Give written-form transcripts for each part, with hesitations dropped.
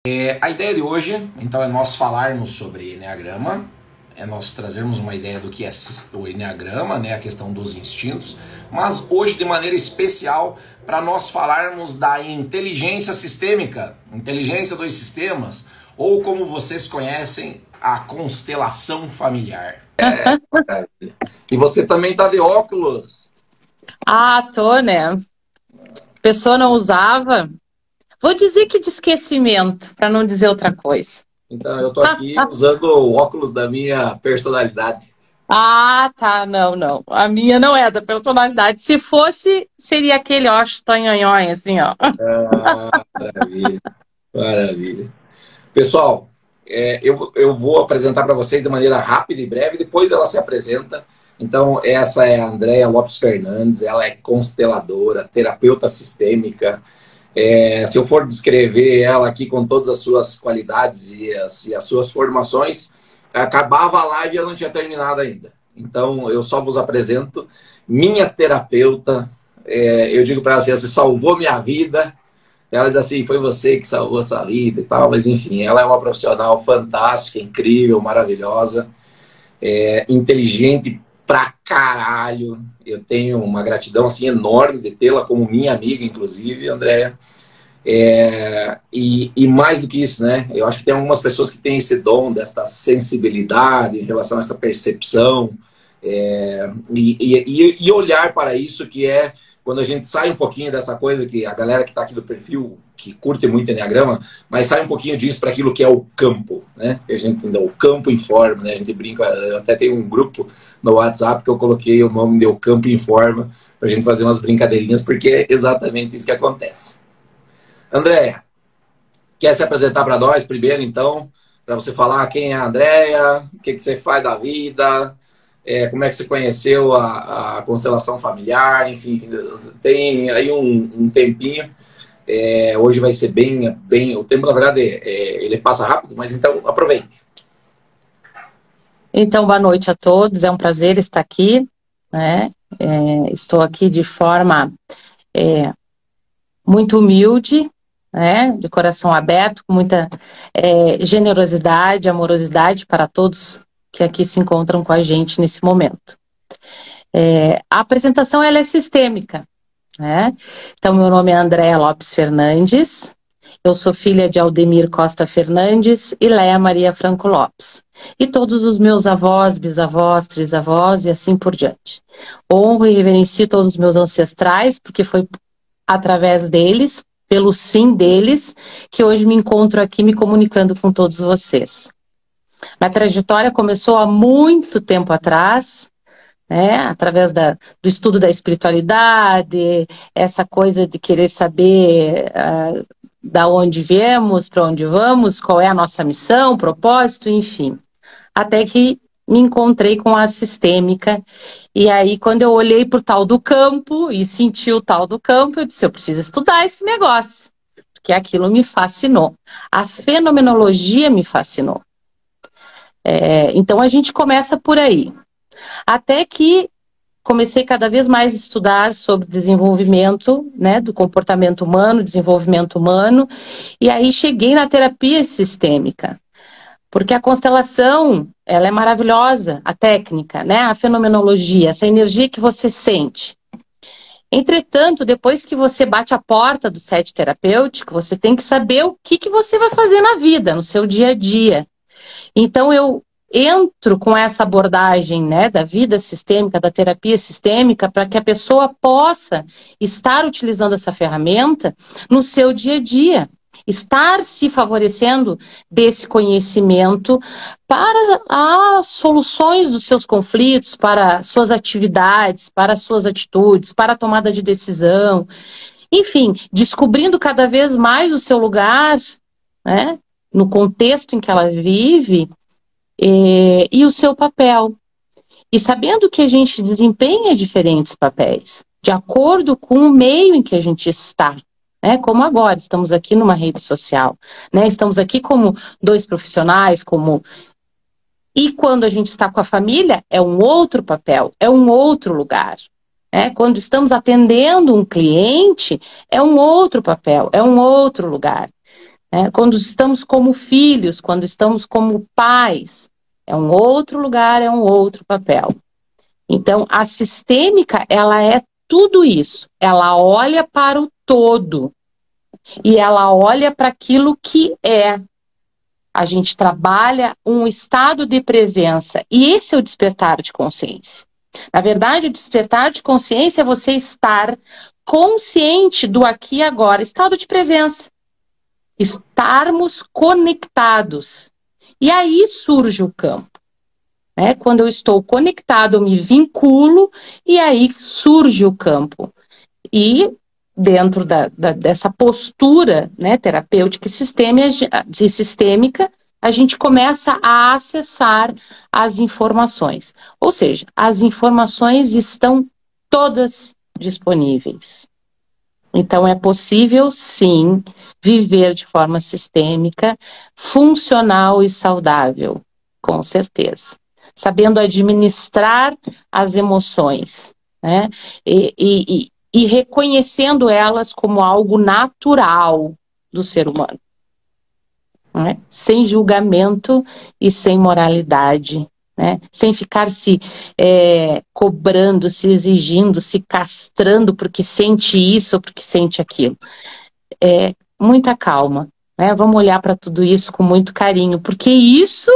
A ideia de hoje, então, é nós falarmos sobre Enneagrama, é nós trazermos uma ideia do que é o Enneagrama, né, a questão dos instintos, mas hoje de maneira especial para nós falarmos da inteligência sistêmica, inteligência dos sistemas, ou como vocês conhecem, a constelação familiar. E você também tá de óculos? Ah, tô, né? A pessoa não usava. Vou dizer que de esquecimento, para não dizer outra coisa. Então eu tô aqui usando o óculos da minha personalidade. Ah, tá, não. A minha não é da personalidade. Se fosse, seria aquele, ó, tonhonhon, assim, ó. Ah, maravilha, maravilha. Pessoal, eu vou apresentar para vocês de maneira rápida e breve, depois ela se apresenta. Então, essa é a Andréia Lopes Fernandes, ela é consteladora, terapeuta sistêmica. Se eu for descrever ela aqui com todas as suas qualidades e as suas formações, acabava a live e eu não tinha terminado ainda. Então, eu só vos apresento minha terapeuta. Eu digo para ela assim, você salvou minha vida. Ela diz assim, foi você que salvou a sua vida e tal, mas enfim, ela é uma profissional fantástica, incrível, maravilhosa, inteligente pra caralho. Eu tenho uma gratidão assim enorme de tê-la como minha amiga, inclusive, Andréia. E mais do que isso, né? Eu acho que tem algumas pessoas que têm esse dom, dessa sensibilidade em relação a essa percepção, e olhar para isso, que é quando a gente sai um pouquinho dessa coisa que a galera que está aqui do perfil, que curte muito Enneagrama, mas sai um pouquinho disso para aquilo que é o campo, né? A gente, o campo informa, né? A gente brinca, eu até tenho um grupo no WhatsApp que eu coloquei o nome de O Campo Informa, para a gente fazer umas brincadeirinhas, porque é exatamente isso que acontece. Andréia, quer se apresentar para nós primeiro, então, para você falar quem é a Andréia, o que você faz da vida, como é que você conheceu a constelação familiar, enfim, tem aí um tempinho. Hoje vai ser bem, o tempo, na verdade, ele passa rápido, mas então aproveite. Então, boa noite a todos, é um prazer estar aqui, né? Estou aqui de forma muito humilde, né? De coração aberto, com muita generosidade, amorosidade para todos que aqui se encontram com a gente nesse momento. A apresentação ela é sistêmica, né? Então, meu nome é Andréia Lopes Fernandes, eu sou filha de Aldemir Costa Fernandes e Léa Maria Franco Lopes. E todos os meus avós, bisavós, trisavós e assim por diante. Honro e reverencio todos os meus ancestrais, porque foi através deles, pelo sim deles, que hoje me encontro aqui me comunicando com todos vocês. Minha trajetória começou há muito tempo atrás, através do estudo da espiritualidade, essa coisa de querer saber da onde viemos, para onde vamos, qual é a nossa missão, propósito, enfim. Até que me encontrei com a sistêmica, e aí quando eu olhei para o tal do campo e senti o tal do campo, eu disse, eu preciso estudar esse negócio, porque aquilo me fascinou. A fenomenologia me fascinou. Então a gente começa por aí. Até que comecei cada vez mais a estudar sobre desenvolvimento, do comportamento humano, desenvolvimento humano, e aí cheguei na terapia sistêmica. Porque a constelação, ela é maravilhosa, a técnica, a fenomenologia, essa energia que você sente. Entretanto, depois que você bate a porta do set terapêutico, você tem que saber o que você vai fazer na vida, no seu dia a dia. Então, eu entro com essa abordagem da vida sistêmica, da terapia sistêmica, para que a pessoa possa estar utilizando essa ferramenta no seu dia a dia. Estar se favorecendo desse conhecimento para as soluções dos seus conflitos, para suas atividades, para suas atitudes, para a tomada de decisão. Enfim, descobrindo cada vez mais o seu lugar, no contexto em que ela vive, e o seu papel. E sabendo que a gente desempenha diferentes papéis, de acordo com o meio em que a gente está. Como agora, estamos aqui numa rede social, estamos aqui como dois profissionais, e quando a gente está com a família, é um outro papel, é um outro lugar. Quando estamos atendendo um cliente, é um outro papel, é um outro lugar. Quando estamos como filhos, quando estamos como pais, é um outro lugar, é um outro papel. Então, a sistêmica, ela é tudo isso. Ela olha para o todo e ela olha para aquilo que é. A gente trabalha um estado de presença e esse é o despertar de consciência. Na verdade, o despertar de consciência é você estar consciente do aqui e agora, estado de presença. Estarmos conectados. E aí surge o campo. Quando eu estou conectado, eu me vinculo e aí surge o campo. E dentro dessa postura, né, terapêutica e sistêmica, a gente começa a acessar as informações. Ou seja, as informações estão todas disponíveis. Então, é possível, sim, viver de forma sistêmica, funcional e saudável, com certeza. Sabendo administrar as emoções, né? E reconhecendo elas como algo natural do ser humano. Né? Sem julgamento e sem moralidade. Né? Sem ficar se cobrando, se exigindo, se castrando porque sente isso ou porque sente aquilo. Muita calma. Né? Vamos olhar para tudo isso com muito carinho, porque isso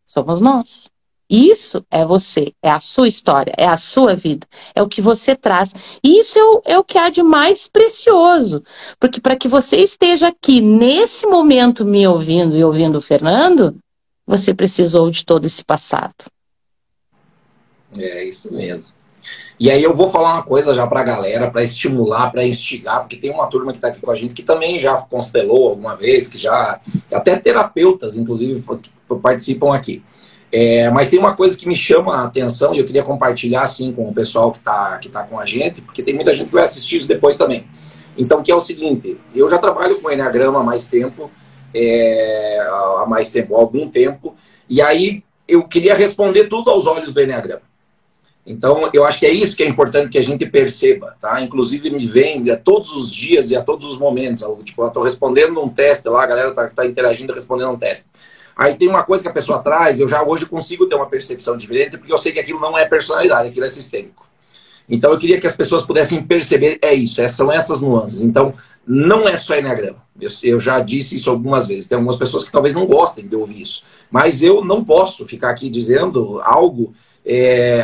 somos nós. Isso é você, é a sua história, é a sua vida, é o que você traz. E isso é o que há de mais precioso, porque para que você esteja aqui nesse momento me ouvindo e ouvindo o Fernando, você precisou de todo esse passado. É isso mesmo. E aí eu vou falar uma coisa já para a galera, para estimular, para instigar, porque tem uma turma que está aqui com a gente que também já constelou alguma vez, que já até terapeutas, inclusive, participam aqui. Mas tem uma coisa que me chama a atenção e eu queria compartilhar assim com o pessoal que tá com a gente, porque tem muita gente que vai assistir isso depois também. Então, que é o seguinte, eu já trabalho com Enneagrama há mais tempo, há algum tempo, e aí eu queria responder tudo aos olhos do Enneagrama. Então, eu acho que é isso que é importante que a gente perceba, tá? Inclusive, me vem a todos os dias e a todos os momentos. Tipo, eu estou respondendo um teste lá, a galera tá interagindo, respondendo um teste. Aí tem uma coisa que a pessoa traz, eu já hoje consigo ter uma percepção diferente, porque eu sei que aquilo não é personalidade, aquilo é sistêmico. Então, eu queria que as pessoas pudessem perceber, são essas nuances. Então, não é só Enneagrama. Eu já disse isso algumas vezes. Tem algumas pessoas que talvez não gostem de ouvir isso. Mas eu não posso ficar aqui dizendo algo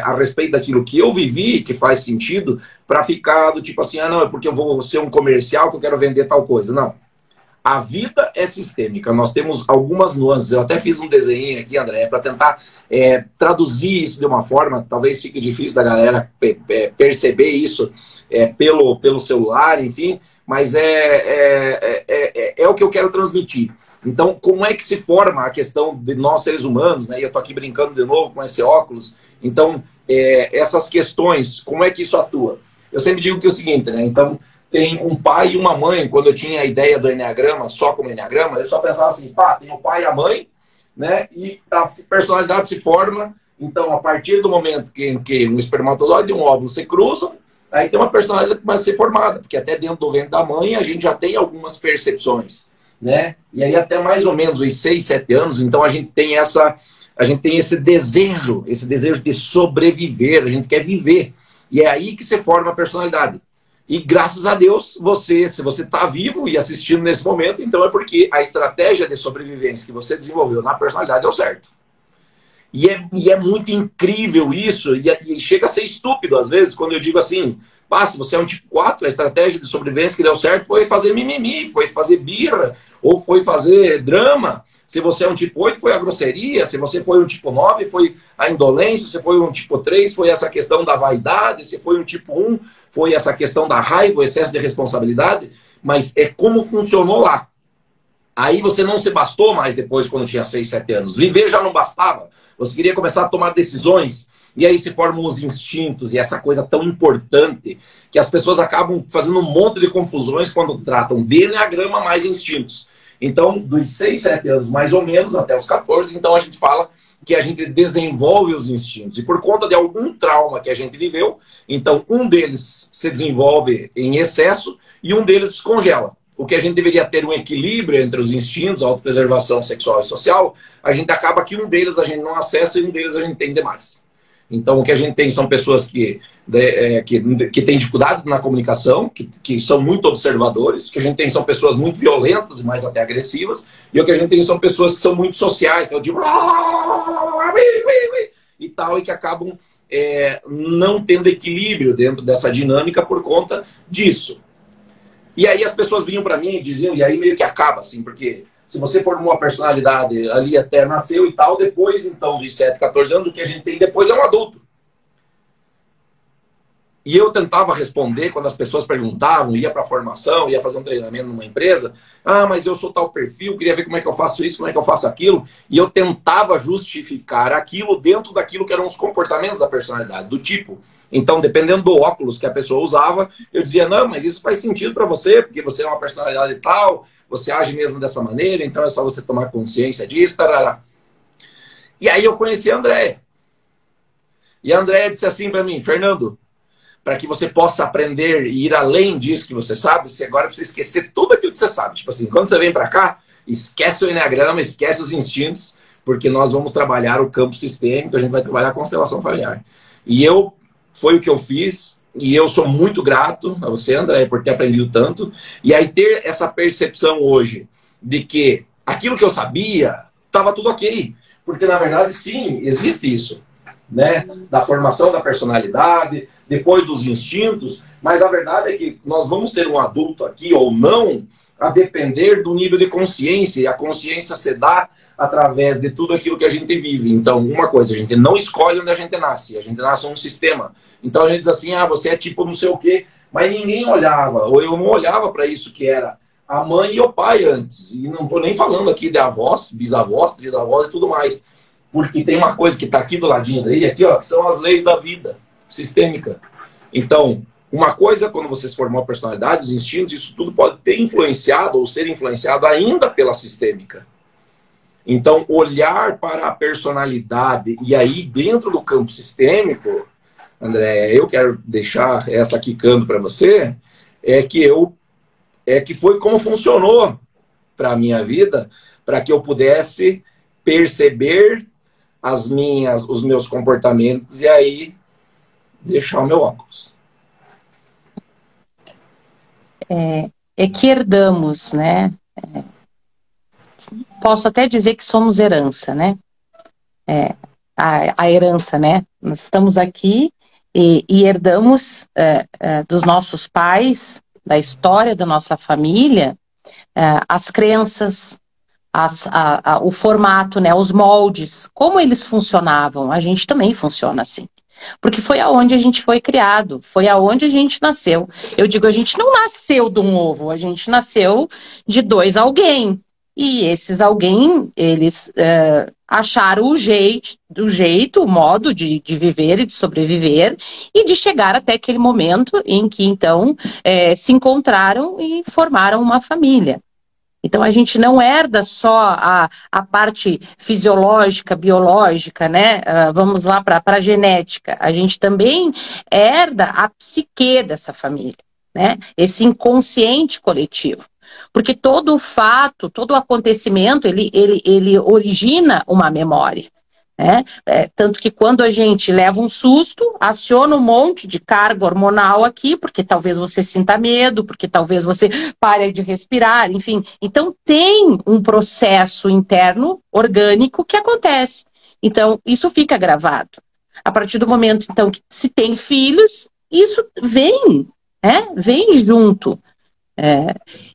a respeito daquilo que eu vivi, que faz sentido, para ficar do tipo assim, não, é porque eu vou ser um comercial que eu quero vender tal coisa. Não. A vida é sistêmica. Nós temos algumas nuances. Eu até fiz um desenho aqui, André, para tentar traduzir isso de uma forma, talvez fique difícil da galera perceber isso pelo celular, enfim, mas é o que eu quero transmitir. Então, como é que se forma a questão de nós seres humanos, né? E eu tô aqui brincando de novo com esse óculos. Então, essas questões, como é que isso atua? Eu sempre digo que é o seguinte, né? Então, tem um pai e uma mãe. Quando eu tinha a ideia do Enneagrama, só como Enneagrama, eu só pensava assim, tem o pai e a mãe, né? E a personalidade se forma. Então, a partir do momento que um espermatozoide e um óvulo se cruzam, aí tem uma personalidade que começa a ser formada, porque até dentro do ventre da mãe a gente já tem algumas percepções, né? E aí até mais ou menos os 6, 7 anos, então a gente tem esse desejo de sobreviver, a gente quer viver. E é aí que se forma a personalidade. E graças a Deus, se você está vivo e assistindo nesse momento, então é porque a estratégia de sobrevivência que você desenvolveu na personalidade deu certo. E é muito incrível isso, e chega a ser estúpido às vezes, quando eu digo assim, se você é um tipo 4, a estratégia de sobrevivência que deu certo foi fazer mimimi, foi fazer birra, ou foi fazer drama. Se você é um tipo 8, foi a grosseria. Se você foi um tipo 9, foi a indolência. Se foi um tipo 3, foi essa questão da vaidade. Se foi um tipo 1, foi essa questão da raiva, o excesso de responsabilidade. Mas é como funcionou lá. Aí você não se bastou mais depois, quando tinha 6, 7 anos. Viver já não bastava. Você queria começar a tomar decisões. E aí se formam os instintos e essa coisa tão importante que as pessoas acabam fazendo um monte de confusões quando tratam de Enneagrama mais instintos. Então, dos 6, 7 anos, mais ou menos, até os 14, então a gente fala que a gente desenvolve os instintos. E por conta de algum trauma que a gente viveu, então um deles se desenvolve em excesso e um deles descongela. o que a gente deveria ter um equilíbrio entre os instintos, autopreservação sexual e social, a gente acaba que um deles a gente não acessa e um deles a gente tem demais. Então, o que a gente tem são pessoas que têm dificuldade na comunicação, que são muito observadores. O que a gente tem são pessoas muito violentas e mais até agressivas. E o que a gente tem são pessoas que são muito sociais, que é o tipo... e tal, e que acabam não tendo equilíbrio dentro dessa dinâmica por conta disso. E aí as pessoas vinham para mim e diziam, e aí meio que acaba, assim, porque... se você formou uma personalidade ali até nasceu e tal, depois, então, de 7, 14 anos, o que a gente tem depois é um adulto. E eu tentava responder quando as pessoas perguntavam, ia para formação, ia fazer um treinamento numa empresa, mas eu sou tal perfil, queria ver como é que eu faço isso, como é que eu faço aquilo, e eu tentava justificar aquilo dentro daquilo que eram os comportamentos da personalidade, do tipo. Então, dependendo do óculos que a pessoa usava, eu dizia, não, mas isso faz sentido para você, porque você é uma personalidade tal, você age mesmo dessa maneira, então é só você tomar consciência disso, tarará. E aí eu conheci a Andréia. E a Andréia disse assim para mim, Fernando, para que você possa aprender e ir além disso que você sabe, você agora precisa esquecer tudo aquilo que você sabe. Tipo assim, quando você vem para cá, esquece o enneagrama, esquece os instintos, porque nós vamos trabalhar o campo sistêmico, a gente vai trabalhar a constelação familiar. E foi o que eu fiz, e eu sou muito grato a você, André, por ter aprendido tanto. E aí ter essa percepção hoje de que aquilo que eu sabia estava tudo ok. Porque, na verdade, sim, existe isso, né? Da formação da personalidade, depois dos instintos, mas a verdade é que nós vamos ter um adulto aqui ou não, a depender do nível de consciência, e a consciência se dá através de tudo aquilo que a gente vive. Então, uma coisa, a gente não escolhe onde a gente nasce num sistema. Então a gente diz assim, você é tipo não sei o quê, mas ninguém olhava, ou eu não olhava para isso que era a mãe e o pai antes. E não estou nem falando aqui de avós, bisavós, trisavós e tudo mais. Porque tem uma coisa que está aqui do ladinho daí, aqui, ó, que são as leis da vida sistêmica. Então, uma coisa, quando você se formou a personalidade, os instintos, isso tudo pode ter influenciado ou ser influenciado ainda pela sistêmica. Então, olhar para a personalidade e aí dentro do campo sistêmico, André, eu quero deixar essa quicando para você, que foi como funcionou para a minha vida, para que eu pudesse perceber os meus comportamentos e aí deixar o meu óculos. É que herdamos, né? Posso até dizer que somos herança, né? A herança, né? Nós estamos aqui e herdamos dos nossos pais, da história da nossa família, as crenças, o formato, né? Os moldes, como eles funcionavam. A gente também funciona assim. Porque foi aonde a gente foi criado, foi aonde a gente nasceu. Eu digo, a gente não nasceu de um ovo, a gente nasceu de dois alguém. E esses alguém, eles acharam o jeito, o modo de viver e de sobreviver e de chegar até aquele momento em que, então, se encontraram e formaram uma família. Então, a gente não herda só a parte fisiológica, biológica, né? Vamos lá para a genética. A gente também herda a psique dessa família, né? Esse inconsciente coletivo. Porque todo fato, todo acontecimento, ele origina uma memória. Né? Tanto que quando a gente leva um susto, aciona um monte de carga hormonal aqui, porque talvez você sinta medo, porque talvez você pare de respirar, enfim. Então tem um processo interno orgânico que acontece. Então isso fica gravado. A partir do momento então que se tem filhos, isso vem, né? Vem junto.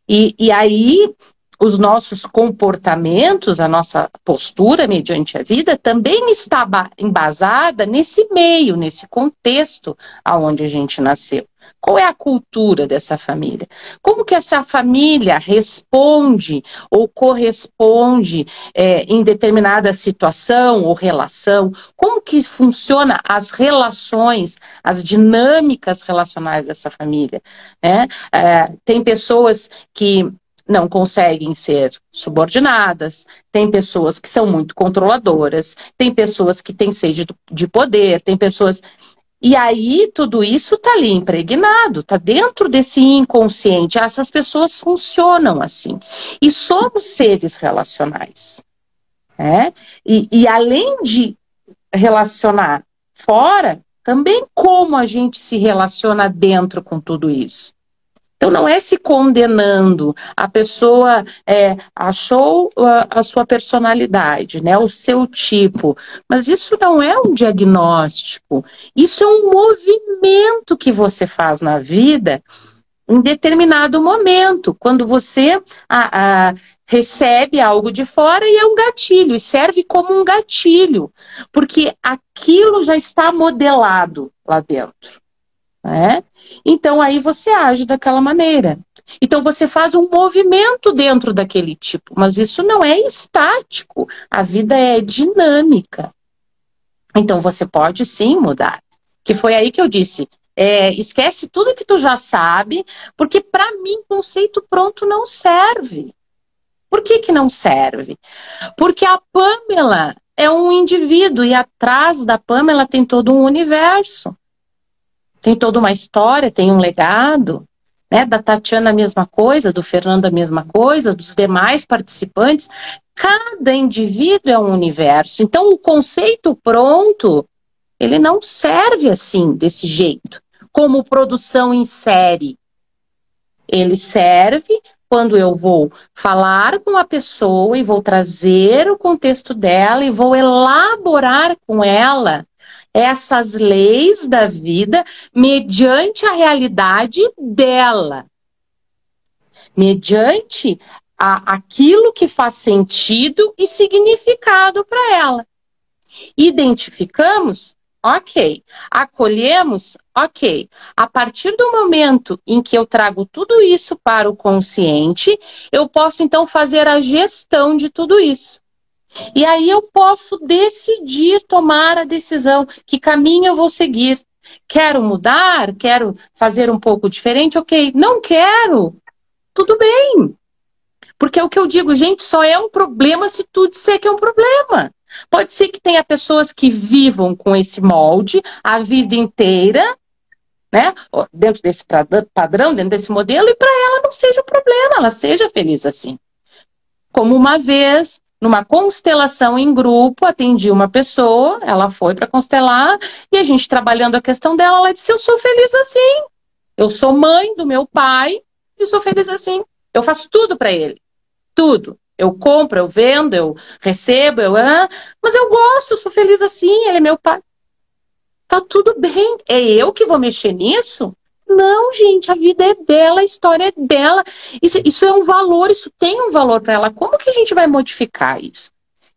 E aí os nossos comportamentos, a nossa postura mediante a vida também está embasada nesse meio, nesse contexto aonde a gente nasceu. Qual é a cultura dessa família? Como que essa família responde ou corresponde em determinada situação ou relação? Como que funciona as relações, as dinâmicas relacionais dessa família? Né? Tem pessoas que não conseguem ser subordinadas, tem pessoas que são muito controladoras, tem pessoas que têm sede de poder, tem pessoas... E aí tudo isso está ali impregnado, está dentro desse inconsciente. Essas pessoas funcionam assim. E somos seres relacionais. Né? E além de relacionar fora, também como a gente se relaciona dentro com tudo isso. Então não é se condenando, a pessoa achou a sua personalidade, né, o seu tipo, mas isso não é um diagnóstico, isso é um movimento que você faz na vida em determinado momento, quando você recebe algo de fora e é um gatilho, e serve como um gatilho, porque aquilo já está modelado lá dentro. Né? Então aí você age daquela maneira. Então você faz um movimento dentro daquele tipo, mas isso não é estático, a vida é dinâmica. Então você pode sim mudar. Que foi aí que eu disse, esquece tudo que tu já sabe, porque para mim conceito pronto não serve. Por que que não serve? Porque a Pamela é um indivíduo e atrás da Pamela tem todo um universo. Tem toda uma história, tem um legado, né? Da Tatiana a mesma coisa, do Fernando a mesma coisa, dos demais participantes. Cada indivíduo é um universo. Então o conceito pronto, ele não serve assim, desse jeito, como produção em série. Ele serve quando eu vou falar com a pessoa e vou trazer o contexto dela e vou elaborar com ela essas leis da vida mediante a realidade dela. Mediante aquilo que faz sentido e significado para ela. Identificamos? Ok. Acolhemos? Ok. A partir do momento em que eu trago tudo isso para o consciente, eu posso então fazer a gestão de tudo isso. E aí eu posso decidir, tomar a decisão, que caminho eu vou seguir. Quero mudar? Quero fazer um pouco diferente? Ok. Não quero? Tudo bem. Porque é o que eu digo, gente, só é um problema se tu disser que é um problema. Pode ser que tenha pessoas que vivam com esse molde a vida inteira, né? Dentro desse padrão, dentro desse modelo, e para ela não seja um problema, ela seja feliz assim. Como uma vez, numa constelação em grupo, atendi uma pessoa, ela foi para constelar, e a gente trabalhando a questão dela, ela disse, eu sou feliz assim. Eu sou mãe do meu pai e sou feliz assim. Eu faço tudo para ele. Tudo. Eu compro, eu vendo, eu recebo, mas eu gosto, eu sou feliz assim, ele é meu pai. Tá tudo bem. É eu que vou mexer nisso? Não, gente, a vida é dela, a história é dela. Isso é um valor, isso tem um valor para ela. Como que a gente vai modificar isso?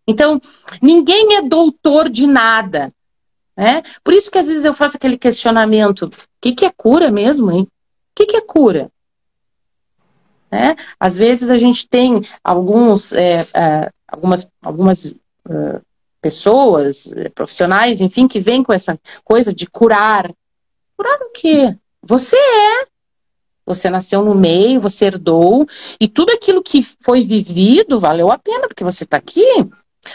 Então, ninguém é doutor de nada. Né? Por isso que às vezes eu faço aquele questionamento, o que é cura mesmo, hein? O que é cura? Né? Às vezes a gente tem algumas pessoas, profissionais, enfim, que vêm com essa coisa de curar. Curar o quê? Você nasceu no meio, você herdou, e tudo aquilo que foi vivido valeu a pena, porque você está aqui.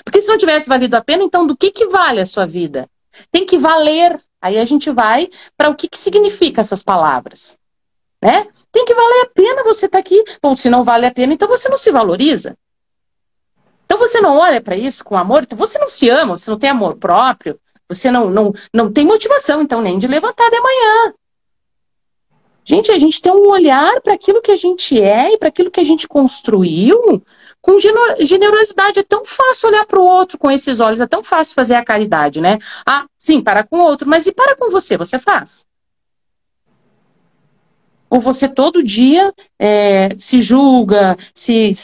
Porque se não tivesse valido a pena, então do que vale a sua vida? Tem que valer. Aí a gente vai para o que significa essas palavras. Né? Tem que valer a pena você estar aqui. Bom, se não vale a pena, então você não se valoriza. Então você não olha para isso com amor, então você não se ama, você não tem amor próprio, você não tem motivação, então, nem de levantar de manhã. Gente, a gente tem um olhar para aquilo que a gente é e para aquilo que a gente construiu com generosidade. É tão fácil olhar para o outro com esses olhos, é tão fácil fazer a caridade, né? Ah, sim, para com o outro, mas e para com você? Você faz? Ou você todo dia se julga, se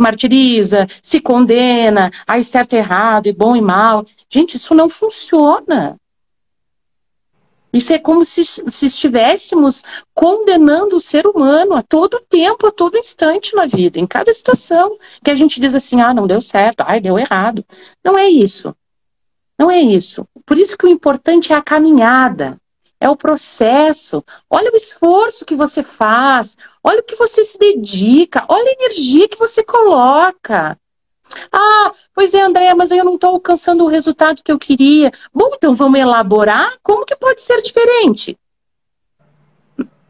martiriza, se condena, aí certo e errado, e bom e mal. Gente, isso não funciona. Isso é como se estivéssemos condenando o ser humano a todo tempo, a todo instante na vida, em cada situação, que a gente diz assim, ah, não deu certo, ai, deu errado. Não é isso. Não é isso. Por isso que o importante é a caminhada. É o processo. Olha o esforço que você faz. Olha o que você se dedica. Olha a energia que você coloca. Ah, pois é, Andréa, mas eu não estou alcançando o resultado que eu queria. Bom, então vamos elaborar como que pode ser diferente.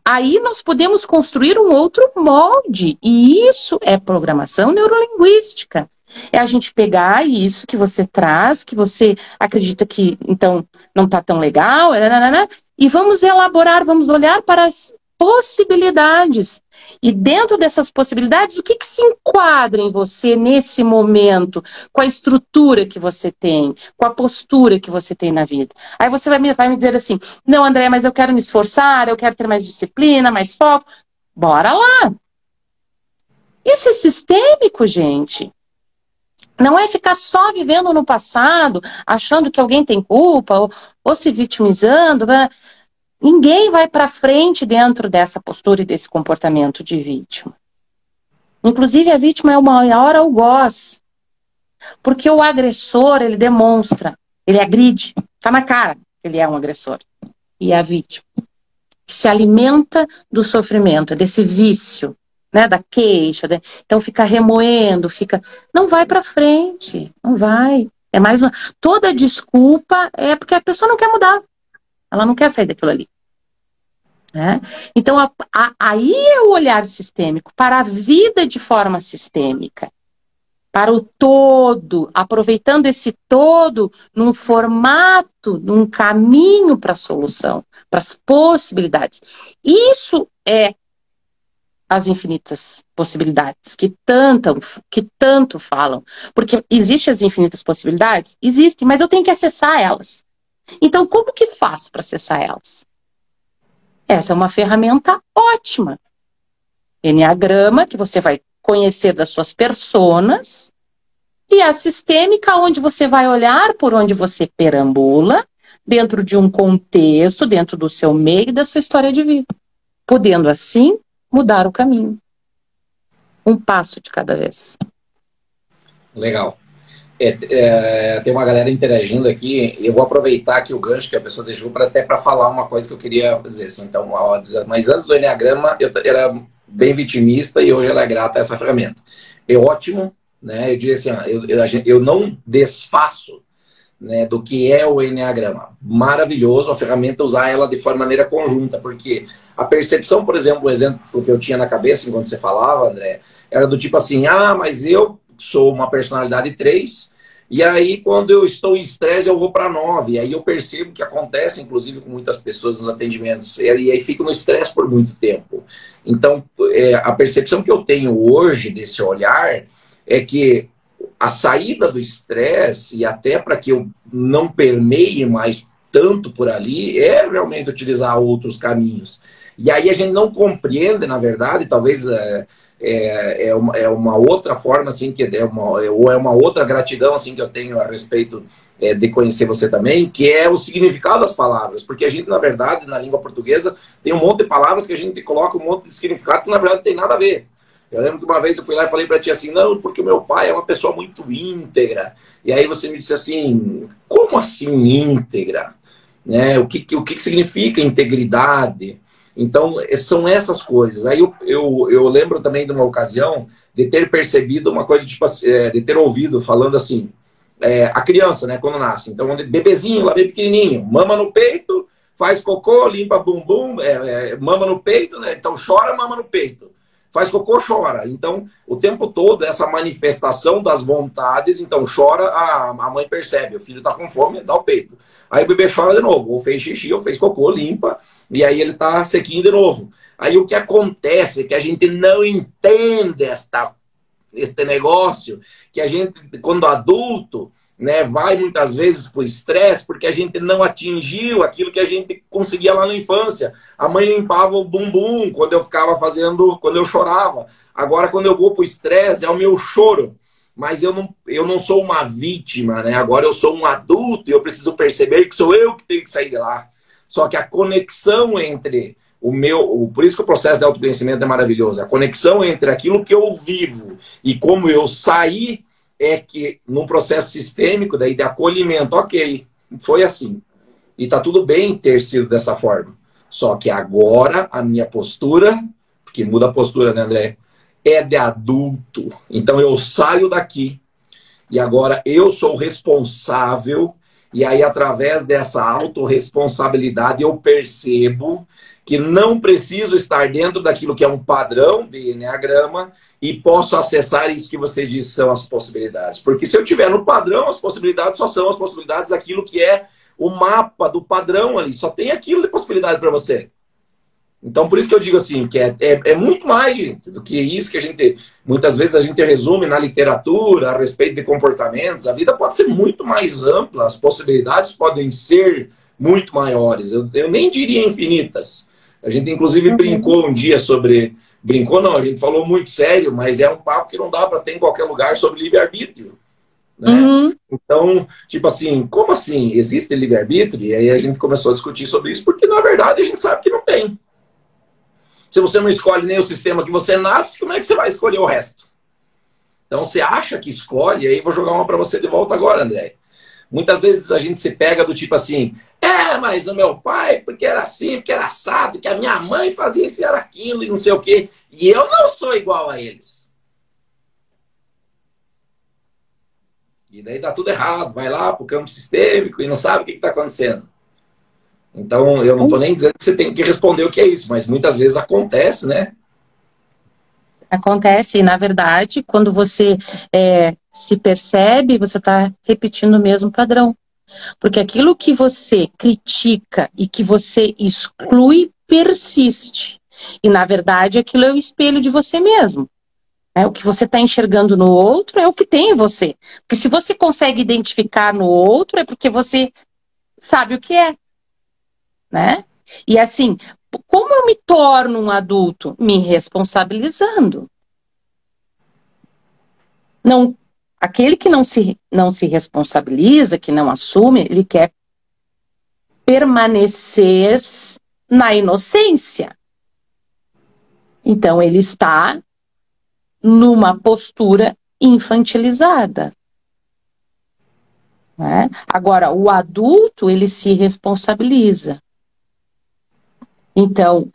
Aí nós podemos construir um outro molde, e isso é programação neurolinguística. É a gente pegar isso que você traz, que você acredita que, então, não está tão legal, e vamos elaborar, vamos olhar para as possibilidades. E dentro dessas possibilidades, o que se enquadra em você nesse momento, com a estrutura que você tem, com a postura que você tem na vida. Aí você vai me dizer assim, não, André, mas eu quero me esforçar, eu quero ter mais disciplina, mais foco. Bora lá! Isso é sistêmico, gente. Não é ficar só vivendo no passado, achando que alguém tem culpa, ou se vitimizando. Ninguém vai para frente dentro dessa postura e desse comportamento de vítima. Inclusive, a vítima é o maior algoz. Porque o agressor, ele demonstra, ele agride, tá na cara que ele é um agressor. E a vítima, que se alimenta do sofrimento, desse vício, né, da queixa, então fica remoendo, não vai para frente, não vai. É mais uma... Toda desculpa é porque a pessoa não quer mudar, ela não quer sair daquilo ali. Né? Então, aí é o olhar sistêmico, para a vida de forma sistêmica, para o todo, aproveitando esse todo num formato, num caminho para a solução, para as possibilidades. Isso é as infinitas possibilidades que tanto falam. Porque existem as infinitas possibilidades? Existem, mas eu tenho que acessar elas. Então, como que faço para acessar elas? Essa é uma ferramenta ótima. Enneagrama, que você vai conhecer das suas personas, e a sistêmica, onde você vai olhar por onde você perambula, dentro de um contexto, dentro do seu meio e da sua história de vida. Podendo, assim, mudar o caminho. Um passo de cada vez. Legal. Tem uma galera interagindo aqui, eu vou aproveitar aqui o gancho que a pessoa deixou até para falar uma coisa que eu queria dizer. Assim, então, mas antes do Enneagrama, eu era bem vitimista e hoje ela é grata a essa ferramenta. É ótimo, né? Eu diria assim, eu não desfaço, né, do que é o Enneagrama. Maravilhoso a ferramenta, usar ela de maneira conjunta, porque a percepção, por exemplo, o exemplo que eu tinha na cabeça enquanto você falava, André, era do tipo assim, mas eu sou uma personalidade 3, e aí quando eu estou em estresse eu vou para 9, e aí eu percebo que acontece, inclusive com muitas pessoas nos atendimentos, e aí fico no estresse por muito tempo. Então, a percepção que eu tenho hoje desse olhar é que a saída do estresse, e até para que eu não permeie mais tanto por ali, é realmente utilizar outros caminhos. E aí a gente não compreende, na verdade, talvez é uma outra forma, assim, ou é uma outra gratidão, assim, que eu tenho a respeito de conhecer você também, que é o significado das palavras. Porque a gente, na verdade, na língua portuguesa, tem um monte de palavras que a gente coloca um monte de significado que, na verdade, não tem nada a ver. Eu lembro que uma vez eu fui lá e falei para ti assim, não, porque o meu pai é uma pessoa muito íntegra. E aí você me disse assim, como assim íntegra? Né? O que significa integridade? Então, são essas coisas. Aí eu lembro também de uma ocasião de ter percebido uma coisa, tipo, de ter ouvido falando assim, a criança, né, quando nasce. Então, bebezinho, lá bem pequenininho, mama no peito, faz cocô, limpa bumbum, mama no peito, né? Então chora, mama no peito. Faz cocô, chora. Então, o tempo todo, essa manifestação das vontades, então chora, a mãe percebe, o filho está com fome, dá o peito. Aí o bebê chora de novo, ou fez xixi, ou fez cocô, limpa, e aí ele está sequinho de novo. Aí o que acontece é que a gente não entende este negócio, que a gente, quando adulto, né, vai muitas vezes para o estresse porque a gente não atingiu aquilo que a gente conseguia lá na infância. A mãe limpava o bumbum quando eu ficava quando eu chorava. Agora, quando eu vou para o estresse, é o meu choro. Mas eu não sou uma vítima, né? Agora eu sou um adulto e eu preciso perceber que sou eu que tenho que sair de lá. Só que a conexão entre por isso que o processo de autoconhecimento é maravilhoso. A conexão entre aquilo que eu vivo e como eu saí é que num processo sistêmico daí de acolhimento, ok, foi assim. E tá tudo bem ter sido dessa forma. Só que agora a minha postura, porque muda a postura, né, André? É de adulto. Então eu saio daqui e agora eu sou responsável, e aí através dessa autorresponsabilidade eu percebo que não preciso estar dentro daquilo que é um padrão de Enneagrama e posso acessar isso que você disse são as possibilidades. Porque se eu tiver no padrão, as possibilidades só são as possibilidades daquilo que é o mapa do padrão ali. Só tem aquilo de possibilidade para você. Então, por isso que eu digo assim, que é muito mais, gente, do que isso que a gente... Muitas vezes a gente resume na literatura a respeito de comportamentos. A vida pode ser muito mais ampla, as possibilidades podem ser muito maiores. Eu nem diria infinitas. A gente, inclusive, brincou um dia sobre... Brincou não, a gente falou muito sério, mas é um papo que não dá para ter em qualquer lugar sobre livre-arbítrio. Né? Então, tipo assim, como assim? Existe livre-arbítrio? E aí a gente começou a discutir sobre isso, porque na verdade a gente sabe que não tem. Se você não escolhe nem o sistema que você nasce, como é que você vai escolher o resto? Então você acha que escolhe, aí vou jogar uma para você de volta agora, André. Muitas vezes a gente se pega do tipo assim, mas o meu pai, porque era assim, porque era assado, que a minha mãe fazia isso e era aquilo, e não sei o quê. E eu não sou igual a eles. E daí dá tudo errado, vai lá para o campo sistêmico e não sabe o que está acontecendo. Então, eu não estou nem dizendo que você tem que responder o que é isso, mas muitas vezes acontece, né? Acontece, e na verdade, quando você se percebe, você está repetindo o mesmo padrão. Porque aquilo que você critica e que você exclui, persiste. E na verdade, aquilo é o espelho de você mesmo. O que você está enxergando no outro é o que tem em você. Porque se você consegue identificar no outro, é porque você sabe o que é. Né? E assim, como eu me torno um adulto? Me responsabilizando. Não, aquele que não se responsabiliza, que não assume, ele quer permanecer na inocência. Então ele está numa postura infantilizada. Né? Agora, o adulto, ele se responsabiliza. Então,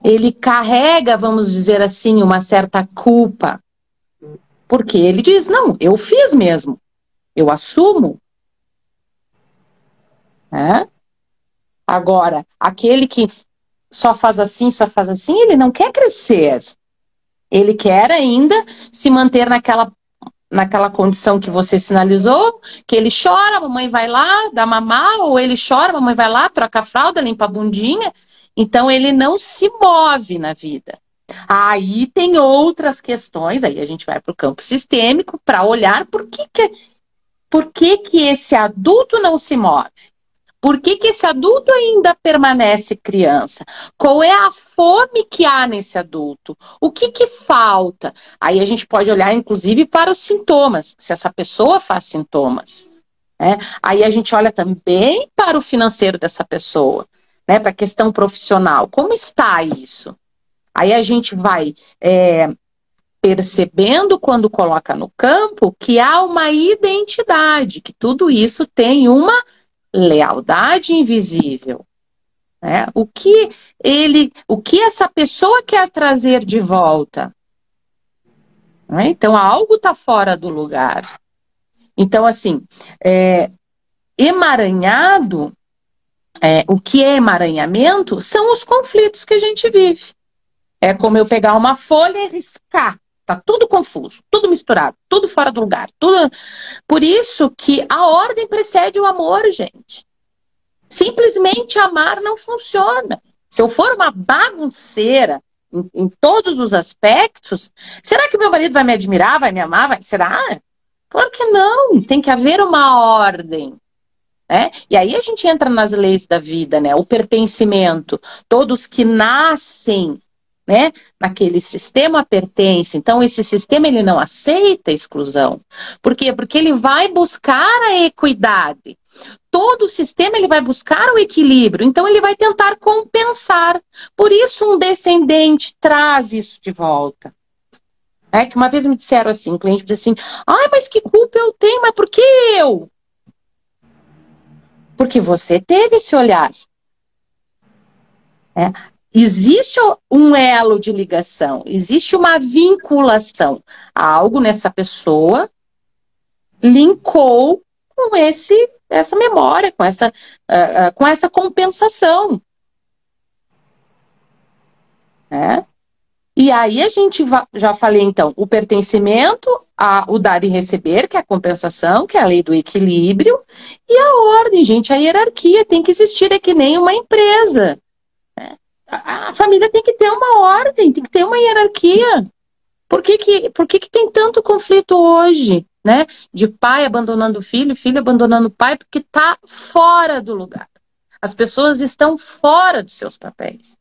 ele carrega, vamos dizer assim, uma certa culpa. Porque ele diz, não, eu fiz mesmo. Eu assumo. Agora, aquele que só faz assim, ele não quer crescer. Ele quer ainda se manter naquela condição que você sinalizou, que ele chora, a mamãe vai lá, dá mamar, ou ele chora, a mamãe vai lá, troca a fralda, limpa a bundinha. Então ele não se move na vida. Aí tem outras questões, aí a gente vai para o campo sistêmico para olhar por que esse adulto não se move. Por que esse adulto ainda permanece criança? Qual é a fome que há nesse adulto? O que falta? Aí a gente pode olhar, inclusive, para os sintomas, se essa pessoa faz sintomas. Né? Aí a gente olha também para o financeiro dessa pessoa, né? Para a questão profissional. Como está isso? Aí a gente vai percebendo, quando coloca no campo, que há uma identidade, que tudo isso tem uma lealdade invisível. Né? O que essa pessoa quer trazer de volta? Né? Então, algo está fora do lugar. Então, assim, emaranhado, o que é emaranhamento são os conflitos que a gente vive. É como eu pegar uma folha e riscar. Tá tudo confuso, tudo misturado, tudo fora do lugar. Por isso que a ordem precede o amor, gente. Simplesmente amar não funciona. Se eu for uma bagunceira em todos os aspectos, será que meu marido vai me admirar, vai me amar? Será? Claro que não. Tem que haver uma ordem. Né? E aí a gente entra nas leis da vida, né? O pertencimento. Todos que nascem, né, naquele sistema pertencem. Então esse sistema ele não aceita a exclusão. Por quê? Porque ele vai buscar a equidade. Todo o sistema ele vai buscar o equilíbrio, então ele vai tentar compensar. Por isso um descendente traz isso de volta. Que uma vez me disseram assim, um cliente disse assim, mas que culpa eu tenho? Mas por que eu? Porque você teve esse olhar. Existe um elo de ligação, existe uma vinculação. Há algo nessa pessoa linkou com essa memória, com essa compensação. Né? E aí a gente já falei então, o pertencimento, o dar e receber, que é a compensação, que é a lei do equilíbrio, e a ordem, gente, a hierarquia tem que existir, é que nem uma empresa. Né? A família tem que ter uma ordem, tem que ter uma hierarquia. Por que tem tanto conflito hoje, né? De pai abandonando o filho, filho abandonando o pai, porque está fora do lugar. As pessoas estão fora dos seus papéis.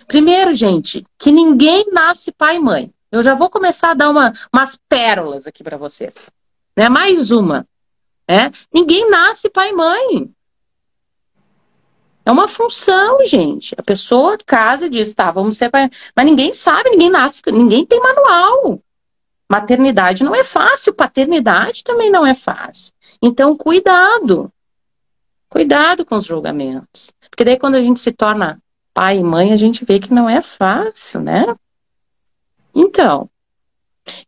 Primeiro, gente, que ninguém nasce pai e mãe. Eu já vou começar a dar umas pérolas aqui para vocês. Né? Mais uma. Né? Ninguém nasce pai e mãe. É uma função, gente. A pessoa casa e diz, tá, vamos ser pai. Mas ninguém sabe, ninguém nasce, ninguém tem manual. Maternidade não é fácil, paternidade também não é fácil. Então, cuidado. Cuidado com os julgamentos. Porque daí quando a gente se torna pai e mãe, a gente vê que não é fácil, né? Então,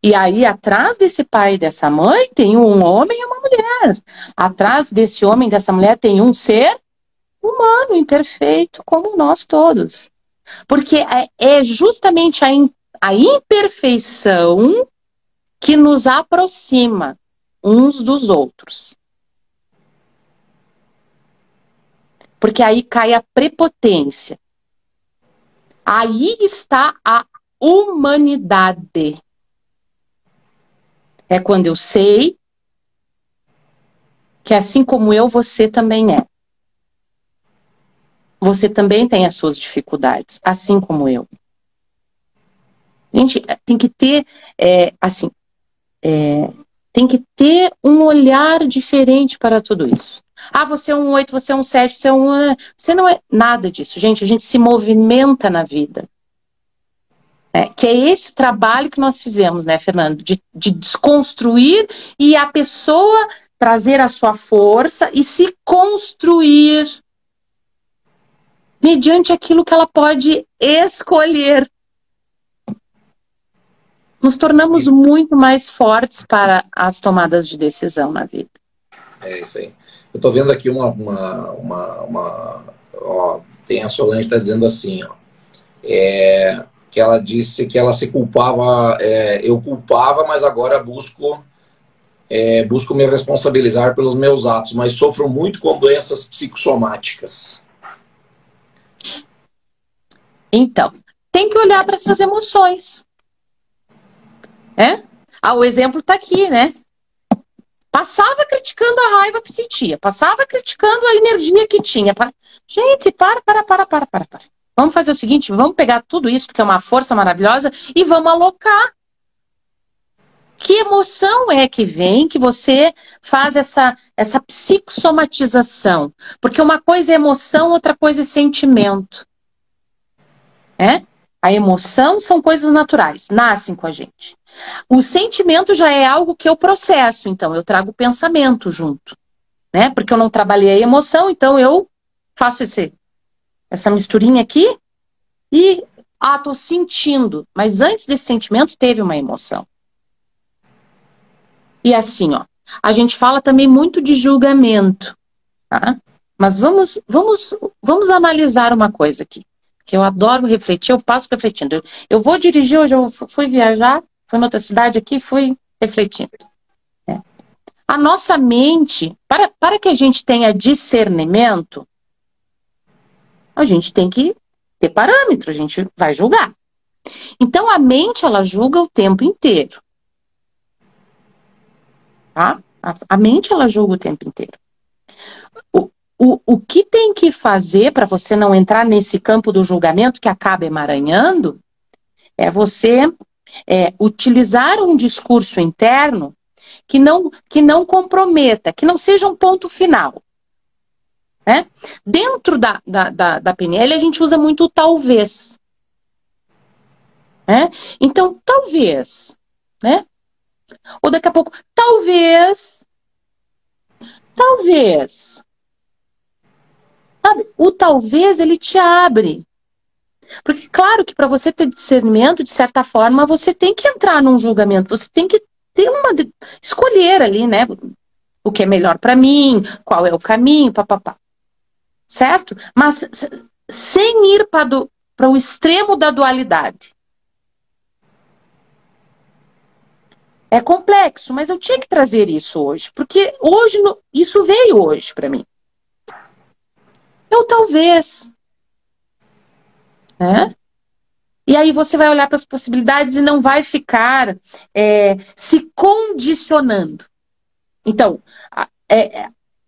e aí atrás desse pai e dessa mãe tem um homem e uma mulher. Atrás desse homem e dessa mulher tem um ser humano, imperfeito, como nós todos. Porque é justamente a imperfeição que nos aproxima uns dos outros. Porque aí cai a prepotência. Aí está a humanidade. É quando eu sei que assim como eu, você também é. Você também tem as suas dificuldades, assim como eu. Gente, tem que ter, tem que ter um olhar diferente para tudo isso. Ah, você é um 8, você é um 7, você é um... Você não é nada disso, gente. A gente se movimenta na vida. Que é esse trabalho que nós fizemos, né, Fernando? De desconstruir e a pessoa trazer a sua força e se construir mediante aquilo que ela pode escolher. Nos tornamos muito mais fortes para as tomadas de decisão na vida. É isso aí. Eu tô vendo aqui ó, tem a Solange está dizendo assim, ó, que ela disse que ela se culpava, eu culpava, mas agora busco me responsabilizar pelos meus atos, mas sofro muito com doenças psicossomáticas. Então, tem que olhar para essas emoções. O exemplo está aqui, né? Passava criticando a raiva que sentia, passava criticando a energia que tinha. Gente, para. Vamos fazer o seguinte, vamos pegar tudo isso, porque é uma força maravilhosa, e vamos alocar. Que emoção é que vem que você faz essa psicossomatização? Porque uma coisa é emoção, outra coisa é sentimento. A emoção são coisas naturais, nascem com a gente. O sentimento já é algo que eu processo, então eu trago o pensamento junto. Porque eu não trabalhei a emoção, então eu faço essa misturinha aqui e, tô sentindo. Mas antes desse sentimento teve uma emoção. E assim, ó, a gente fala também muito de julgamento, tá? Mas vamos analisar uma coisa aqui, que eu adoro refletir, eu passo refletindo. Eu vou dirigir hoje, eu fui viajar, fui em outra cidade aqui, fui refletindo. A nossa mente, para que a gente tenha discernimento, a gente tem que ter parâmetro, a gente vai julgar. Então a mente, ela julga o tempo inteiro. Tá? A mente, ela julga o tempo inteiro. O que tem que fazer para você não entrar nesse campo do julgamento que acaba emaranhando é você utilizar um discurso interno que não comprometa, que não seja um ponto final. Dentro da PNL a gente usa muito o talvez. Então, talvez, ou daqui a pouco, talvez. Sabe? O talvez, ele te abre. Porque, claro que para você ter discernimento, de certa forma, você tem que entrar num julgamento, você tem que ter escolher ali, né? O que é melhor para mim, qual é o caminho, papapá. Certo? Mas sem ir para o extremo da dualidade. É complexo, mas eu tinha que trazer isso hoje, porque hoje isso veio hoje para mim. Então talvez, né? E aí você vai olhar para as possibilidades e não vai ficar se condicionando. Então,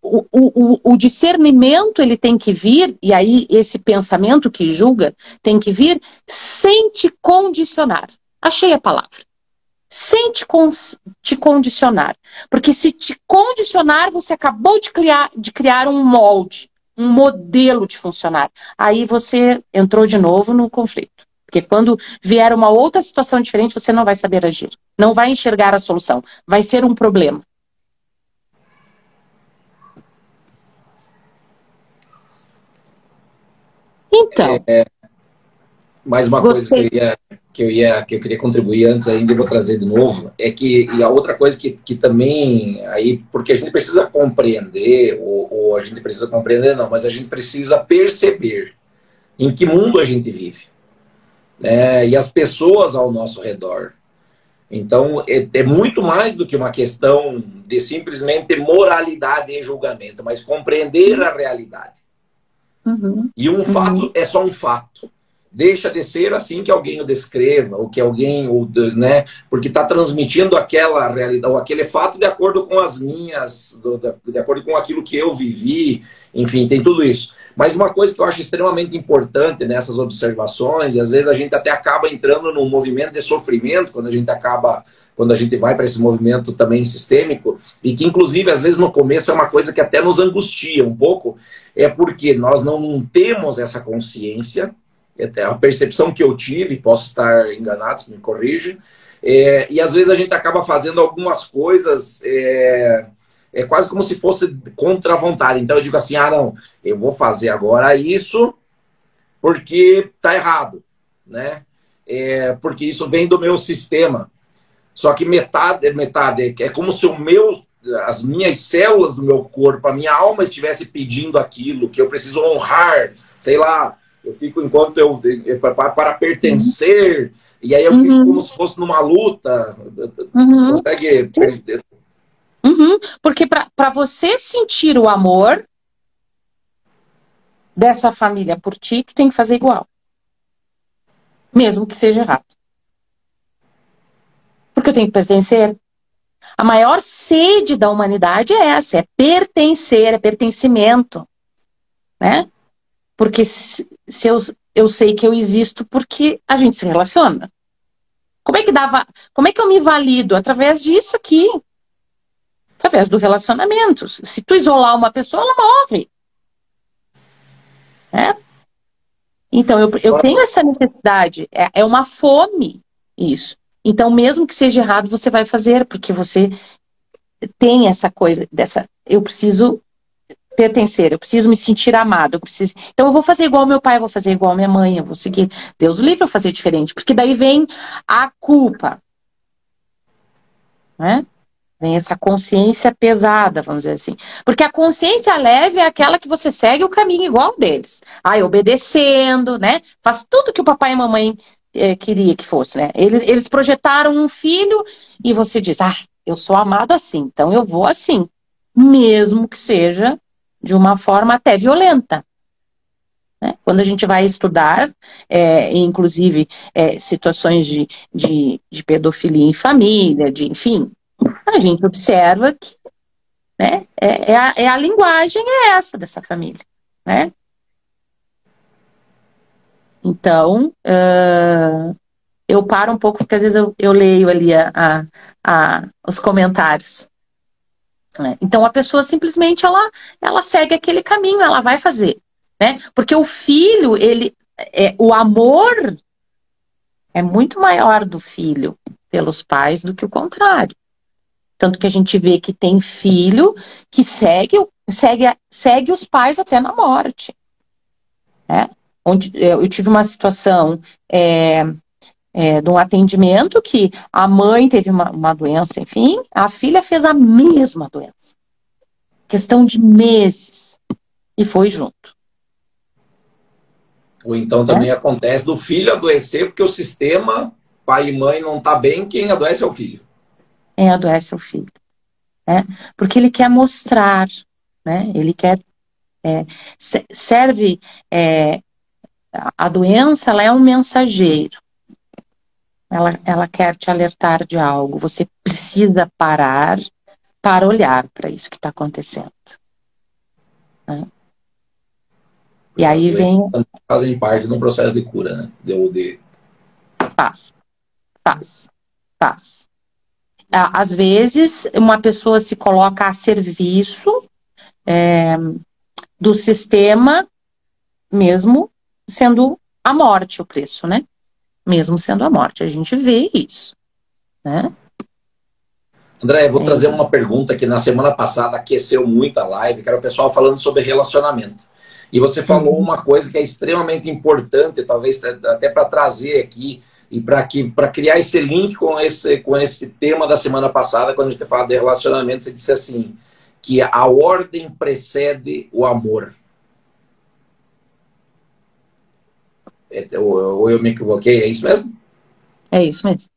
o discernimento ele tem que vir, e aí esse pensamento que julga tem que vir sem te condicionar. Achei a palavra. Sem te condicionar. Porque se te condicionar, você acabou de criar um molde, um modelo de funcionar. Aí você entrou de novo no conflito. Porque quando vier uma outra situação diferente, você não vai saber agir. Não vai enxergar a solução. Vai ser um problema. Então. Mais uma coisa que eu queria contribuir antes ainda, e vou trazer de novo, é que e a outra coisa que também, aí, porque a gente precisa compreender, ou a gente precisa compreender não, mas a gente precisa perceber em que mundo a gente vive. E as pessoas ao nosso redor. Então, é muito mais do que uma questão de simplesmente moralidade e julgamento, mas compreender a realidade. E um fato é só um fato. Deixa de ser assim que alguém o descreva, ou que alguém, né? Porque está transmitindo aquela realidade, ou aquele fato de acordo com as minhas, de acordo com aquilo que eu vivi, enfim, tem tudo isso. Mas uma coisa que eu acho extremamente importante nessas observações, e às vezes a gente até acaba entrando num movimento de sofrimento, quando a gente vai para esse movimento também sistêmico, e que inclusive às vezes no começo é uma coisa que até nos angustia um pouco, é porque nós não temos essa consciência, até a percepção que eu tive, posso estar enganado, se me corrige, e às vezes a gente acaba fazendo algumas coisas quase como se fosse contra a vontade. Então eu digo assim, não, eu vou fazer agora isso porque tá errado, né? Porque isso vem do meu sistema. Só que metade é como se as minhas células do meu corpo, a minha alma estivesse pedindo aquilo, que eu preciso honrar, sei lá, eu fico enquanto para pertencer, e aí eu fico como se fosse numa luta. Você consegue... Porque para você sentir o amor dessa família por ti, tu tem que fazer igual. Mesmo que seja errado. Porque eu tenho que pertencer. A maior sede da humanidade é essa, é pertencer, é pertencimento. Né? Porque eu sei que eu existo porque a gente se relaciona. Como é que eu me valido? Através disso aqui. Através do relacionamento. Se tu isolar uma pessoa, ela morre. Né? Então, eu tenho essa necessidade. É uma fome isso. Então, mesmo que seja errado, você vai fazer, porque você tem essa coisa eu preciso pertencer, eu preciso me sentir amado, então eu vou fazer igual meu pai, eu vou fazer igual minha mãe, eu vou seguir. Deus o livre eu fazer diferente, porque daí vem a culpa. Né? Vem essa consciência pesada, vamos dizer assim. Porque a consciência leve é aquela que você segue o caminho igual deles. Obedecendo, né? Faz tudo que o papai e a mamãe queria que fosse, né? Eles projetaram um filho e você diz, eu sou amado assim, então eu vou assim. Mesmo que seja de uma forma até violenta. Né? Quando a gente vai estudar, inclusive situações de pedofilia em família, enfim, a gente observa que né, a linguagem é essa dessa família. Né? Então, eu paro um pouco, porque às vezes eu leio ali os comentários. Né? Então, a pessoa simplesmente ela segue aquele caminho, ela vai fazer. Né? Porque o filho, o amor é muito maior do filho pelos pais do que o contrário. Tanto que a gente vê que tem filho que segue os pais até na morte. Né? Onde eu tive uma situação de um atendimento que a mãe teve uma doença, enfim, a filha fez a mesma doença. Questão de meses. E foi junto. Ou então também acontece do filho adoecer porque o sistema, pai e mãe, não está bem, quem adoece é o filho. Quem adoece é o filho. Porque ele quer mostrar, né? Ele quer... serve... a doença, ela é um mensageiro. Ela quer te alertar de algo. Você precisa parar para olhar para isso que está acontecendo. Né? E aí vem... Fazem parte de um processo de cura, né? Faz. Às vezes, uma pessoa se coloca a serviço do sistema, mesmo sendo a morte o preço, né? Mesmo sendo a morte. A gente vê isso, né? André, eu vou trazer uma pergunta que na semana passada aqueceu muito a live, que era o pessoal falando sobre relacionamento. E você falou uma coisa que é extremamente importante, talvez até para trazer aqui, e para criar esse link com esse tema da semana passada, quando a gente falava de relacionamento, você disse assim, que a ordem precede o amor. Ou eu me equivoquei, é isso mesmo? É isso mesmo.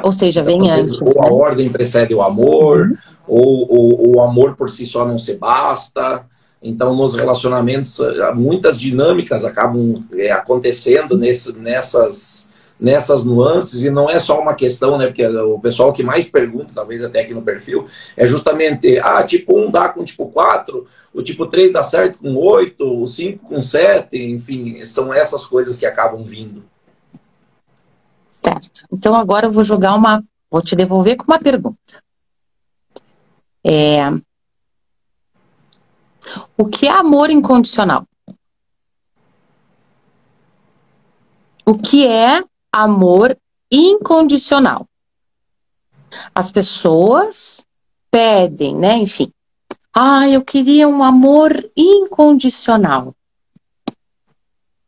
Ou seja, então, vem antes. Ou a ordem precede o amor, ou o amor por si só não se basta. Então, nos relacionamentos, muitas dinâmicas acabam acontecendo nessas nuances, e não é só uma questão, né? Porque o pessoal que mais pergunta, talvez até aqui no perfil, é justamente, tipo 1 dá com tipo 4, o tipo 3 dá certo com 8, o 5 com 7, enfim, são essas coisas que acabam vindo. Certo. Então agora eu vou te devolver com uma pergunta. O que é amor incondicional? O que é amor incondicional? As pessoas pedem, né? Enfim. Eu queria um amor incondicional.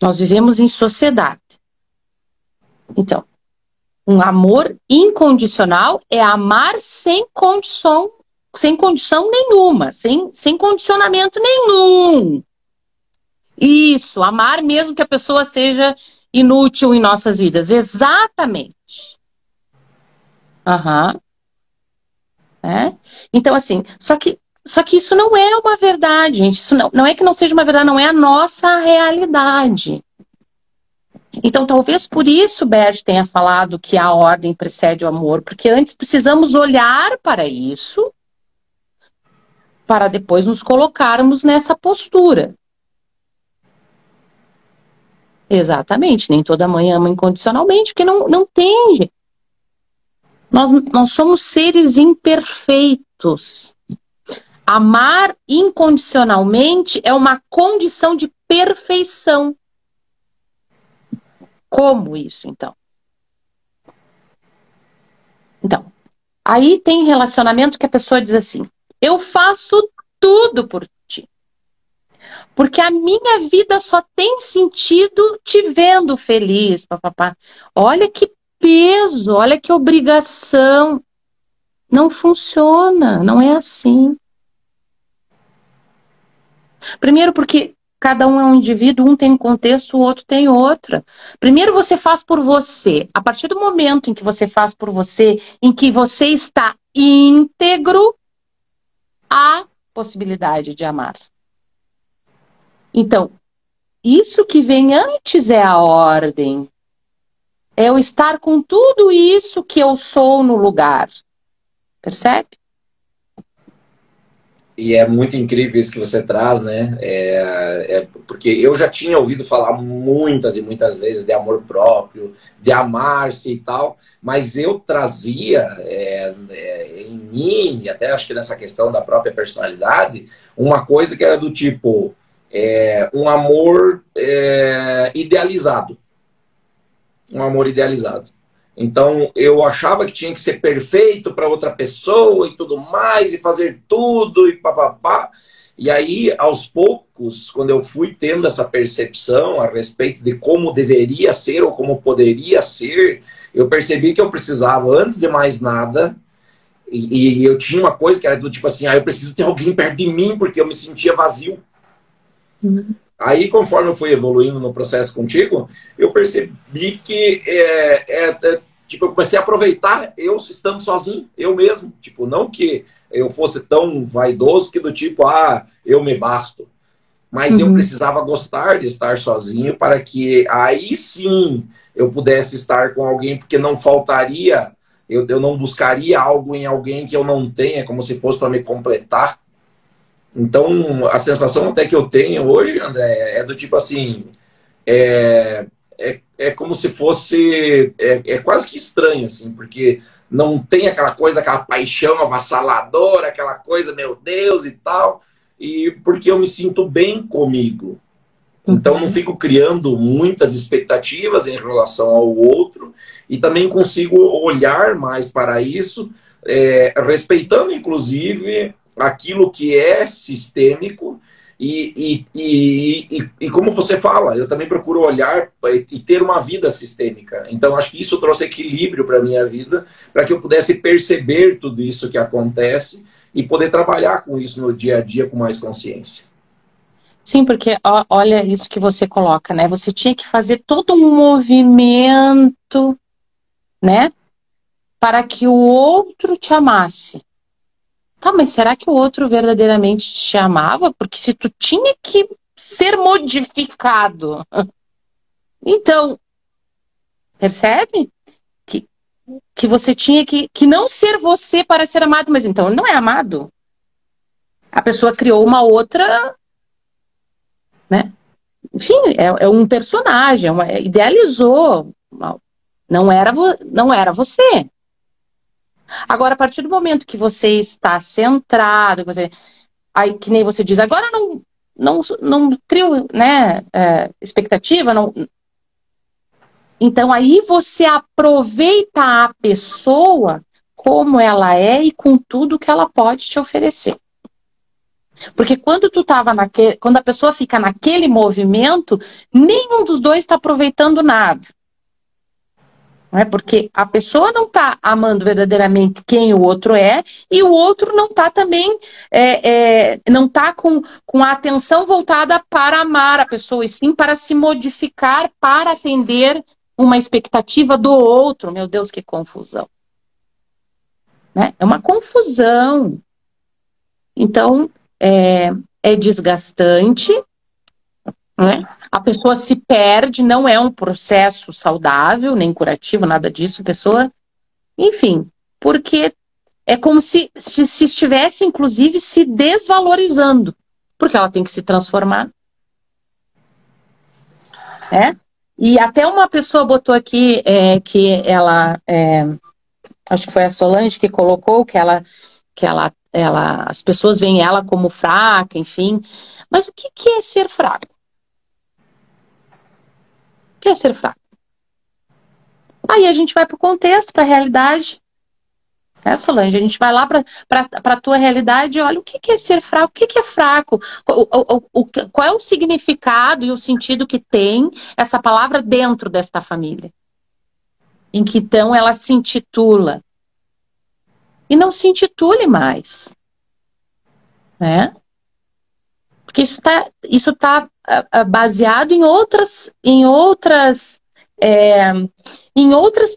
Nós vivemos em sociedade. Então, um amor incondicional é amar sem condição nenhuma, sem condicionamento nenhum. Isso, amar mesmo que a pessoa seja inútil em nossas vidas. Exatamente. Então, assim, só que isso não é uma verdade, gente. Isso não é que não seja uma verdade, não é a nossa realidade. Então, talvez por isso Bert tenha falado que a ordem precede o amor, porque antes precisamos olhar para isso, para depois nos colocarmos nessa postura. Exatamente, nem toda mãe ama incondicionalmente, porque não tem. Nós somos seres imperfeitos. Amar incondicionalmente é uma condição de perfeição. Como isso, então? Então, aí tem relacionamento que a pessoa diz assim, eu faço tudo por ti. Porque a minha vida só tem sentido te vendo feliz, papapá. Olha que peso, olha que obrigação. Não funciona, não é assim. Primeiro porque cada um é um indivíduo, um tem um contexto, o outro tem outra. Primeiro você faz por você. A partir do momento em que você faz por você, em que você está íntegro, há possibilidade de amar. Então, isso que vem antes é a ordem. É eu estar com tudo isso que eu sou no lugar. Percebe? E é muito incrível isso que você traz, né? Porque eu já tinha ouvido falar muitas e muitas vezes de amor próprio, de amar-se e tal, mas eu trazia em mim, e até acho que nessa questão da própria personalidade, uma coisa que era do tipo, um amor idealizado. Um amor idealizado. Então, eu achava que tinha que ser perfeito para outra pessoa e tudo mais, e fazer tudo, e papapá. E aí, aos poucos, quando eu fui tendo essa percepção a respeito de como deveria ser ou como poderia ser, eu percebi que eu precisava, antes de mais nada, e eu tinha uma coisa que era do tipo assim, eu preciso ter alguém perto de mim, porque eu me sentia vazio. Aí, conforme eu fui evoluindo no processo contigo, eu percebi que tipo, eu comecei a aproveitar eu estando sozinho, eu mesmo. Tipo, não que eu fosse tão vaidoso que do tipo, eu me basto. Mas eu precisava gostar de estar sozinho para que aí sim eu pudesse estar com alguém, porque não faltaria, eu não buscaria algo em alguém que eu não tenha, como se fosse para me completar. Então, a sensação até que eu tenho hoje, André, é do tipo assim, é como se fosse, é quase que estranho, assim, porque não tem aquela coisa, aquela paixão avassaladora, aquela coisa, meu Deus e tal, e porque eu me sinto bem comigo. Então, não fico criando muitas expectativas em relação ao outro e também consigo olhar mais para isso, respeitando, inclusive, aquilo que é sistêmico e como você fala, eu também procuro olhar e ter uma vida sistêmica. Então, acho que isso trouxe equilíbrio para a minha vida, para que eu pudesse perceber tudo isso que acontece e poder trabalhar com isso no dia a dia com mais consciência. Sim, porque olha isso que você coloca, né? Você tinha que fazer todo um movimento, né? Para que o outro te amasse. Tá, mas será que o outro verdadeiramente te amava? Porque se tu tinha que ser modificado. Então, percebe? Que você tinha que não ser você para ser amado, mas então não é amado. A pessoa criou uma outra, né? Enfim, é um personagem, idealizou. Não era você. Agora, a partir do momento que você está centrado, aí, que nem você diz, agora não crio, né, expectativa, não. Então, aí você aproveita a pessoa como ela é e com tudo que ela pode te oferecer. Porque quando quando a pessoa fica naquele movimento, nenhum dos dois está aproveitando nada. Não é? Porque a pessoa não está amando verdadeiramente quem o outro é, e o outro não está também, não está com a atenção voltada para amar a pessoa, e sim para se modificar, para atender uma expectativa do outro. Meu Deus, que confusão. Né? É uma confusão. Então, é desgastante, né? A pessoa se perde, não é um processo saudável, nem curativo, nada disso, pessoa, enfim, porque é como se estivesse, inclusive, se desvalorizando, porque ela tem que se transformar, né? E até uma pessoa botou aqui que ela, acho que foi a Solange que colocou que as pessoas veem ela como fraca, enfim, mas o que é ser fraco? O que é ser fraco? Aí a gente vai para o contexto, para a realidade. Solange, a gente vai lá para a tua realidade e olha o que é ser fraco, o que é fraco, qual é o significado e o sentido que tem essa palavra dentro desta família. Em que então ela se intitula. E não se intitule mais. Né? Porque isso tá baseado em outras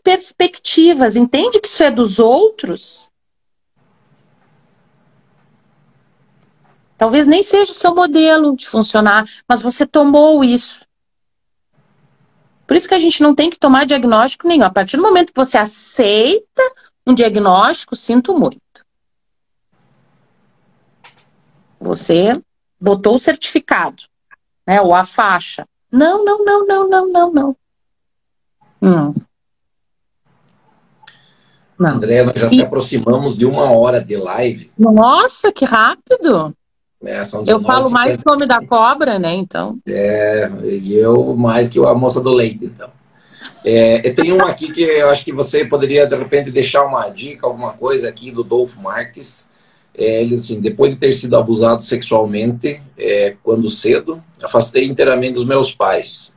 perspectivas. Entende que isso é dos outros? Talvez nem seja o seu modelo de funcionar, mas você tomou isso. Por isso que a gente não tem que tomar diagnóstico nenhum. A partir do momento que você aceita um diagnóstico, sinto muito. Você botou o certificado, né, ou a faixa. Não. André, nós já se aproximamos de 1 hora de live. Nossa, que rápido! São eu falo mais que o nome da cobra, né, então. E eu mais que a moça do leite, então. Eu tenho um aqui que eu acho que você poderia, de repente, deixar uma dica, alguma coisa aqui do Dolfo Marques. Eles, assim, depois de ter sido abusado sexualmente, quando cedo, afastei inteiramente dos meus pais.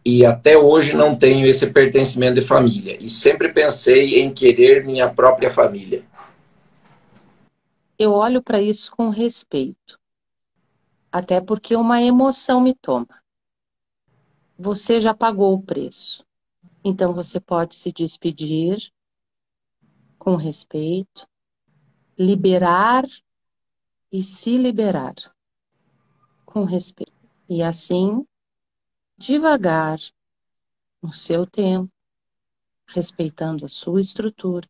E até hoje não tenho esse pertencimento de família. E sempre pensei em querer minha própria família. Eu olho para isso com respeito, até porque uma emoção me toma. Você já pagou o preço, então você pode se despedir com respeito, liberar e se liberar com respeito. E assim, devagar, no seu tempo, respeitando a sua estrutura,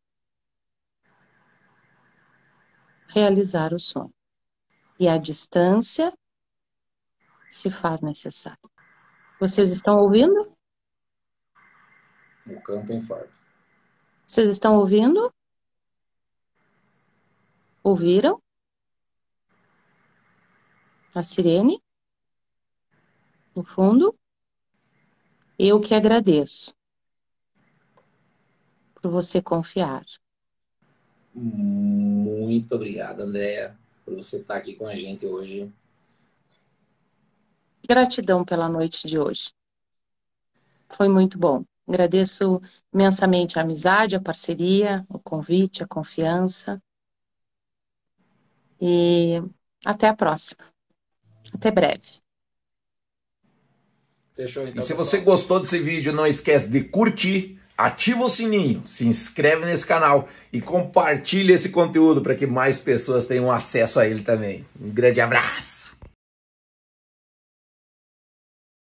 realizar o sonho. E a distância se faz necessária. Vocês estão ouvindo? O campo informa. Vocês estão ouvindo? Ouviram? A sirene? No fundo? Eu que agradeço por você confiar. Muito obrigado, Andréa, por você estar aqui com a gente hoje. Gratidão pela noite de hoje. Foi muito bom. Agradeço imensamente a amizade, a parceria, o convite, a confiança. E até a próxima. Até breve. Fechou, então, e se você gostou desse vídeo, não esquece de curtir, ativa o sininho, se inscreve nesse canal e compartilha esse conteúdo para que mais pessoas tenham acesso a ele também. Um grande abraço!